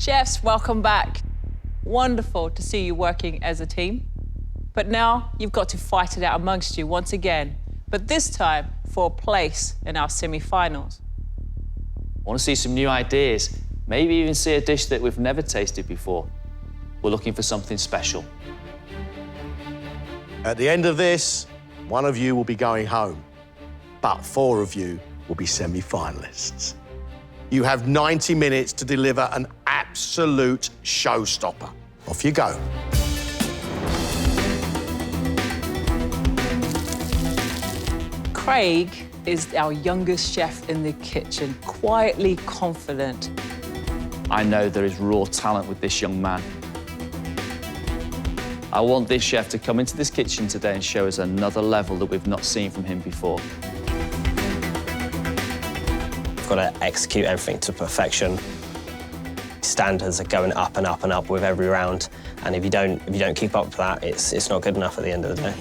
Chefs, welcome back. Wonderful to see you working as a team. But now you've got to fight it out amongst you once again, but this time for a place in our semi-finals. I want to see some new ideas, maybe even see a dish that we've never tasted before. We're looking for something special. At the end of this, one of you will be going home, but 4 of you will be semi-finalists. You have 90 minutes to deliver an absolute showstopper. Off you go. Craig is our youngest chef in the kitchen, quietly confident. I know there is raw talent with this young man. I want this chef to come into this kitchen today and show us another level that we've not seen from him before. We've got to execute everything to perfection. Standards are going up and up and up with every round, and if you don't keep up with that, it's not good enough at the end of the day.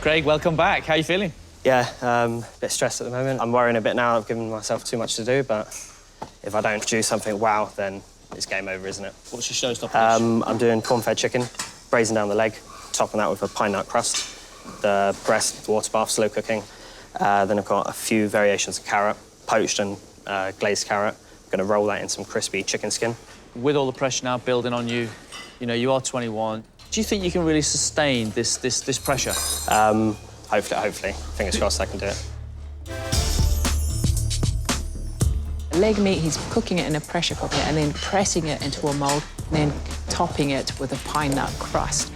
Craig, welcome back. How are you feeling? Yeah, a bit stressed at the moment. I'm worrying a bit now. I've given myself too much to do, but if I don't do something wow, then it's game over, isn't it? What's your showstopper? I'm doing corn-fed chicken, braising down the leg, topping that with a pine nut crust, the breast, water bath, slow cooking. Then I've got a few variations of carrot, poached and glazed carrot. I'm going to roll that in some crispy chicken skin. With all the pressure now building on you, you know, you are 21. Do you think you can really sustain this pressure? Hopefully. Fingers crossed I can do it. Leg meat, he's cooking it in a pressure cooker and then pressing it into a mould, and then topping it with a pine nut crust.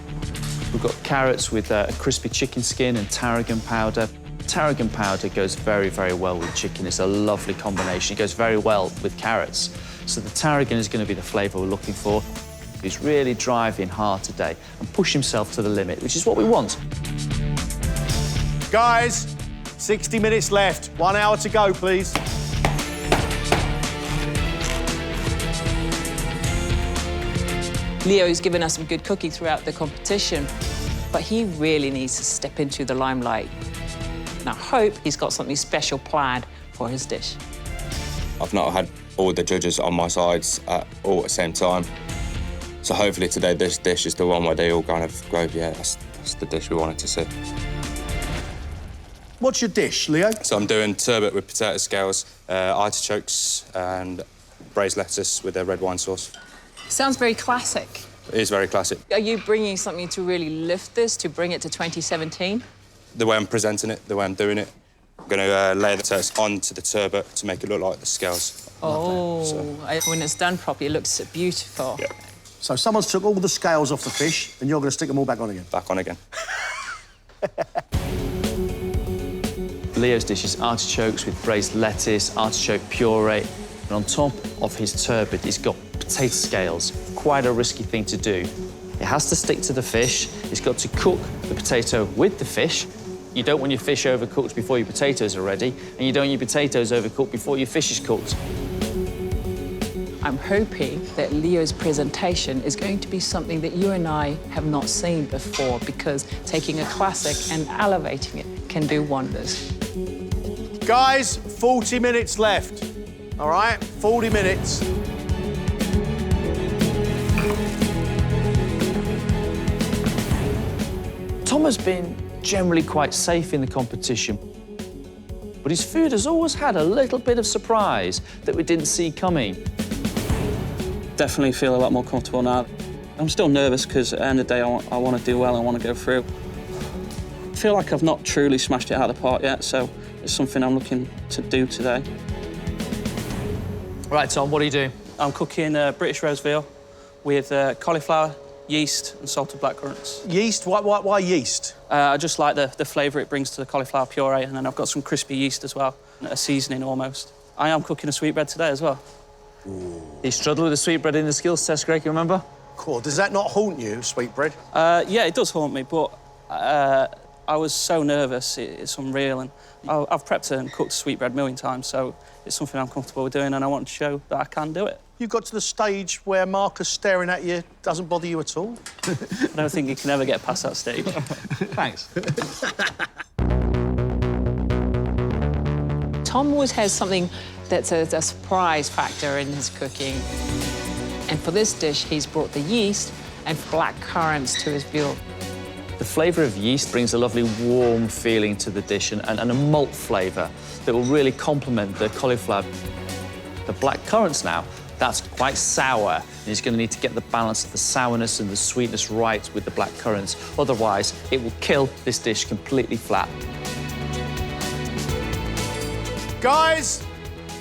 We've got carrots with a crispy chicken skin and tarragon powder. Tarragon powder goes very, very well with chicken. It's a lovely combination. It goes very well with carrots. So the tarragon is going to be the flavour we're looking for. He's really driving hard today and push himself to the limit, which is what we want. Guys, 60 minutes left. 1 hour to go, please. Leo's given us some good cooking throughout the competition, but he really needs to step into the limelight. And I hope he's got something special planned for his dish. I've not had all the judges on my sides all at the same time. So hopefully today this dish is the one where they all kind of go, yeah, that's the dish we wanted to see. What's your dish, Leo? So I'm doing turbot with potato scales, artichokes and braised lettuce with a red wine sauce. Sounds very classic. It is very classic. Are you bringing something to really lift this, to bring it to 2017? The way I'm presenting it, the way I'm doing it, I'm going to lay the lettuce onto the turbot to make it look like the scales. Oh, So, when it's done properly, it looks beautiful. yeah, So someone's took all the scales off the fish and you're going to stick them all back on again? back on again. Leo's dish is artichokes with braised lettuce, artichoke puree, and on top of his turbot, he's got potato scales. Quite a risky thing to do. It has to stick to the fish. It's got to cook the potato with the fish. You don't want your fish overcooked before your potatoes are ready, and you don't want your potatoes overcooked before your fish is cooked. I'm hoping that Leo's presentation is going to be something that you and I have not seen before, because taking a classic and elevating it can do wonders. Guys, 40 minutes left. All right, 40 minutes. Tom has been generally quite safe in the competition, but his food has always had a little bit of surprise that we didn't see coming. Definitely feel a lot more comfortable now. I'm still nervous because at the end of the day, I want to do well, I want to go through. I feel like I've not truly smashed it out of the park yet, so it's something I'm looking to do today. Right, Tom, what are you doing? I'm cooking British roast veal with cauliflower, yeast and salted blackcurrants. Yeast? Why yeast? I just like the flavour it brings to the cauliflower puree, and then I've got some crispy yeast as well, a seasoning almost. I am cooking a sweetbread today as well. Ooh. He struggled with the sweetbread in the skills test, Greg, you remember? Cool. Does that not haunt you, sweetbread? Yeah, it does haunt me, but I was so nervous, it's unreal. And I've prepped and cooked sweetbread a million times, so it's something I'm comfortable with doing, and I want to show that I can do it. You got to the stage where Marcus staring at you doesn't bother you at all? I don't think you can ever get past that stage. Thanks. Tom always has something that's a surprise factor in his cooking. And for this dish, he's brought the yeast and black currants to his veal. The flavour of yeast brings a lovely warm feeling to the dish and a malt flavour that will really complement the cauliflower. The black currants now, that's quite sour, and he's going to need to get the balance of the sourness and the sweetness right with the black currants. Otherwise, it will kill this dish completely flat. Guys,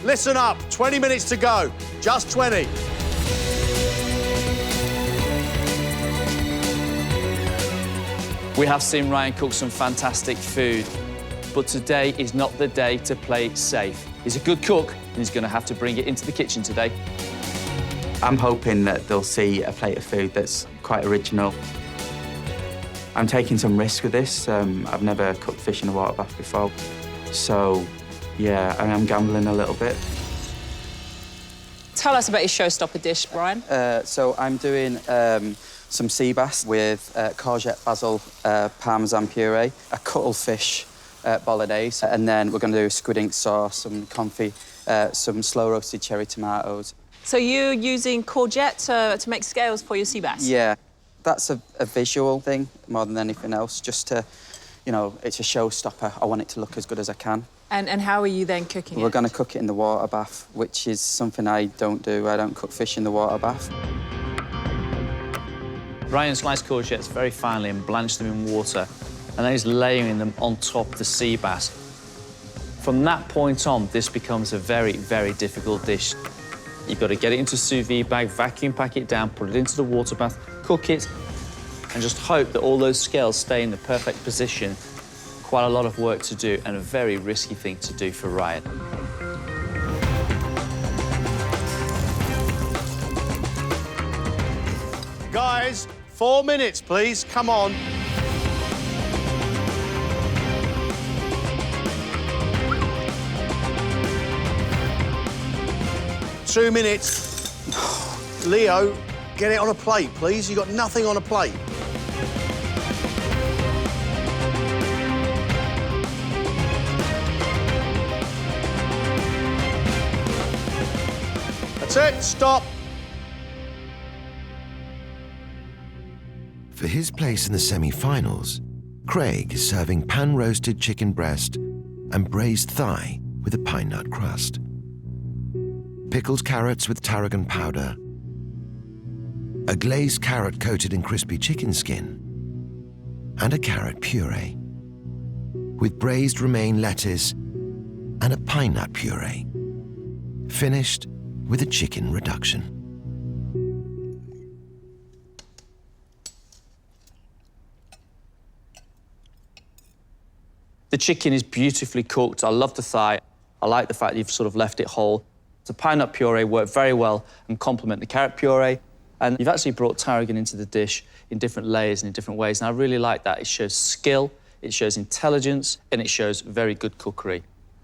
listen up. 20 minutes to go. Just 20. We have seen Ryan cook some fantastic food, but today is not the day to play safe. He's a good cook, and he's going to have to bring it into the kitchen today. I'm hoping that they'll see a plate of food that's quite original. I'm taking some risk with this. I've never cooked fish in a water bath before, so yeah, I am gambling a little bit. Tell us about your showstopper dish, Brian. So I'm doing some sea bass with courgette, basil, parmesan puree, a cuttlefish bolognese, and then we're going to do squid ink sauce, some confit, some slow-roasted cherry tomatoes. So you're using courgette to make scales for your sea bass? Yeah, that's a visual thing more than anything else, just to, you know, it's a showstopper. I want it to look as good as I can. And how are you then cooking it? We're going to cook it in the water bath, which is something I don't do. I don't cook fish in the water bath. Ryan sliced courgettes very finely and blanched them in water, and then he's layering them on top of the sea bass. From that point on, this becomes a very, very difficult dish. You've got to get it into a sous vide bag, vacuum pack it down, put it into the water bath, cook it, and just hope that all those scales stay in the perfect position. Quite a lot of work to do and a very risky thing to do for Ryan. Guys, 4 minutes, please. Come on. Two minutes. Leo, get it on a plate, please. You've got nothing on a plate. That's it. Stop. For his place in the semi-finals, Craig is serving pan-roasted chicken breast and braised thigh with a pine nut crust, pickled carrots with tarragon powder, a glazed carrot coated in crispy chicken skin, and a carrot puree, with braised romaine lettuce and a pine nut puree, finished with a chicken reduction. The chicken is beautifully cooked. I love the thigh. I like the fact that you've sort of left it whole. The pine nut puree worked very well and complement the carrot puree. And you've actually brought tarragon into the dish in different layers and in different ways. And I really like that. It shows skill, it shows intelligence, and it shows very good cookery.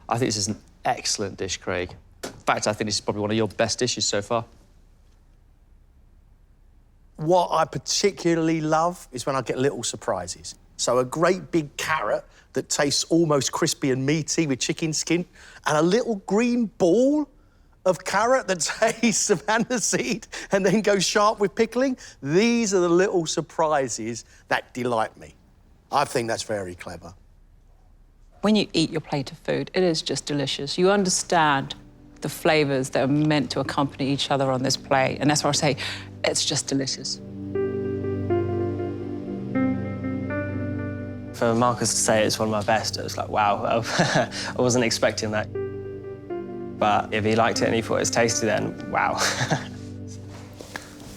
I think this is an excellent dish, Craig. In fact, I think this is probably one of your best dishes so far. What I particularly love is when I get little surprises. So a great big carrot that tastes almost crispy and meaty with chicken skin, and a little green ball of carrot that tastes of aniseed and then goes sharp with pickling. These are the little surprises that delight me. I think that's very clever. When you eat your plate of food, it is just delicious. You understand the flavours that are meant to accompany each other on this plate, and that's why I say it's just delicious. For Marcus to say it's one of my best, it was like, wow, I wasn't expecting that. But if he liked it and he thought it was tasty, then wow.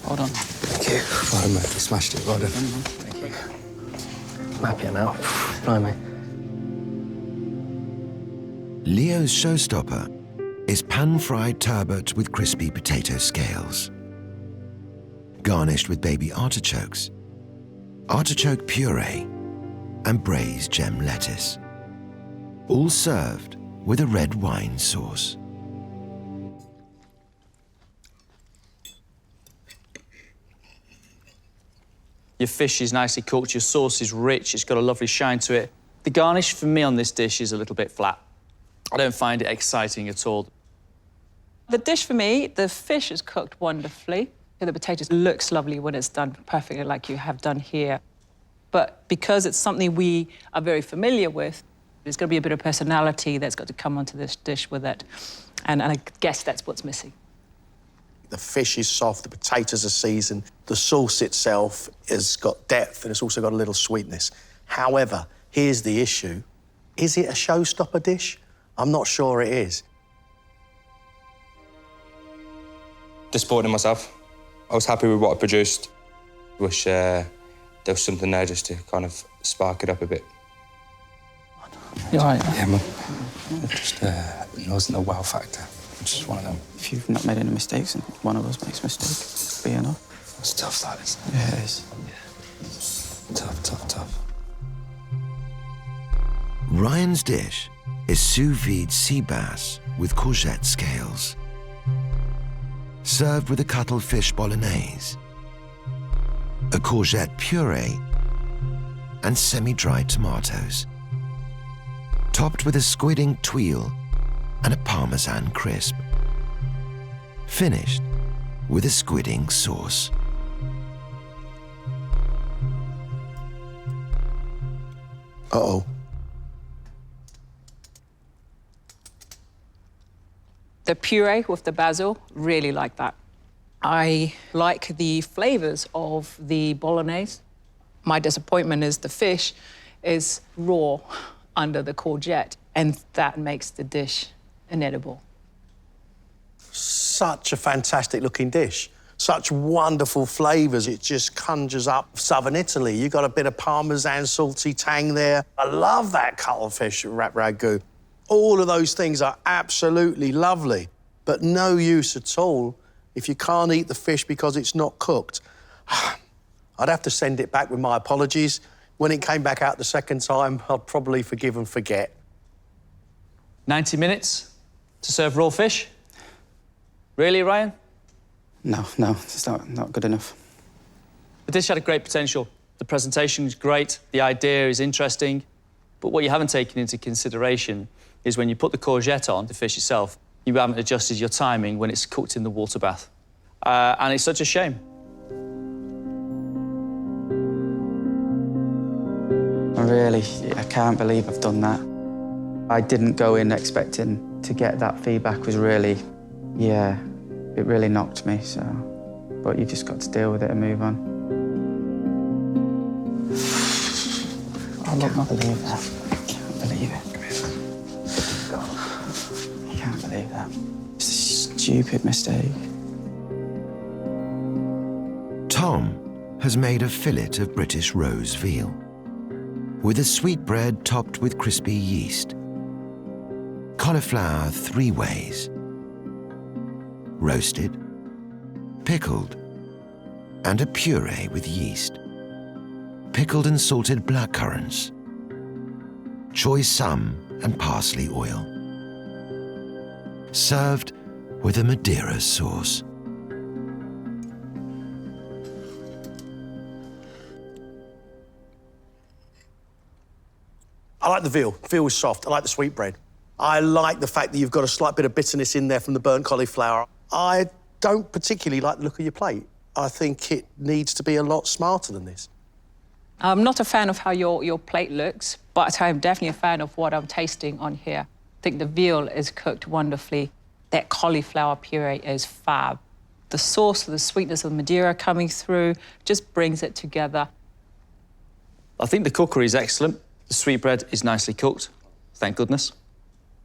Hold on. Thank you. Well done, mate. You smashed it. Well done. Thank you. I'm happier now. Blimey. Leo's showstopper is pan-fried turbot with crispy potato scales, garnished with baby artichokes, artichoke puree, and braised gem lettuce, all served with a red wine sauce. Your fish is nicely cooked, your sauce is rich, it's got a lovely shine to it. The garnish for me on this dish is a little bit flat. I don't find it exciting at all. The dish for me, the fish is cooked wonderfully. The potatoes looks lovely when it's done perfectly like you have done here. But because it's something we are very familiar with, there's got to be a bit of personality that's got to come onto this dish with it. And I guess that's what's missing. The fish is soft, the potatoes are seasoned, the sauce itself has got depth and it's also got a little sweetness. However, here's the issue. Is it a showstopper dish? I'm not sure it is. Disappointed in myself. I was happy with what I produced. Wish there was something there just to kind of spark it up a bit. You all right? Yeah, man. Just, it wasn't a wow factor. It's just one of them. If you've not made any mistakes and one of us makes a mistake, be enough. It's tough, that, isn't it? Yeah, it is. Yeah. Tough, tough, tough. Ryan's dish is sous vide sea bass with courgette scales, served with a cuttlefish bolognese, a courgette puree, and semi-dried tomatoes, topped with a squid ink tuile and a parmesan crisp, finished with a squid ink sauce. Uh-oh. The puree with the basil, really like that. I like the flavors of the bolognese. My disappointment is the fish is raw under the courgette, and that makes the dish inedible. Such a fantastic looking dish. Such wonderful flavours. It just conjures up southern Italy. You've got a bit of Parmesan salty tang there. I love that cuttlefish ragu. All of those things are absolutely lovely, but no use at all if you can't eat the fish because it's not cooked. I'd have to send it back with my apologies. When it came back out the second time, I'd probably forgive and forget. 90 minutes to serve raw fish? Really, Ryan? No, it's not good enough. The dish had a great potential. The presentation is great, the idea is interesting, but what you haven't taken into consideration is when you put the courgette on the fish itself, you haven't adjusted your timing when it's cooked in the water bath. And it's such a shame. I can't believe I've done that. I didn't go in expecting to get that feedback. Was really, yeah, it really knocked me, so. But you've just got to deal with it and move on. I can't believe that. I can't believe it. I can't believe that. It's a stupid mistake. Tom has made a fillet of British rose veal with a sweetbread topped with crispy yeast, cauliflower 3 ways, roasted, pickled, and a puree with yeast, pickled and salted blackcurrants, choy sum and parsley oil, served with a Madeira sauce. I like the veal. Veal is soft. I like the sweetbread. I like the fact that you've got a slight bit of bitterness in there from the burnt cauliflower. I don't particularly like the look of your plate. I think it needs to be a lot smarter than this. I'm not a fan of how your plate looks, but I'm definitely a fan of what I'm tasting on here. I think the veal is cooked wonderfully. That cauliflower puree is fab. The sauce, the sweetness of Madeira coming through, just brings it together. I think the cookery is excellent. The sweetbread is nicely cooked, thank goodness.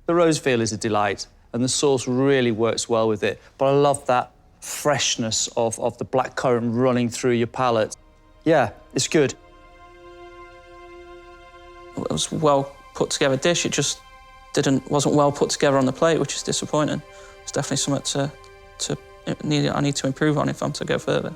The rose veal is a delight, and the sauce really works well with it. But I love that freshness of the blackcurrant running through your palate. Yeah, it's good. It was a well put together dish. It just wasn't well put together on the plate, which is disappointing. It's definitely something I need to improve on if I'm to go further.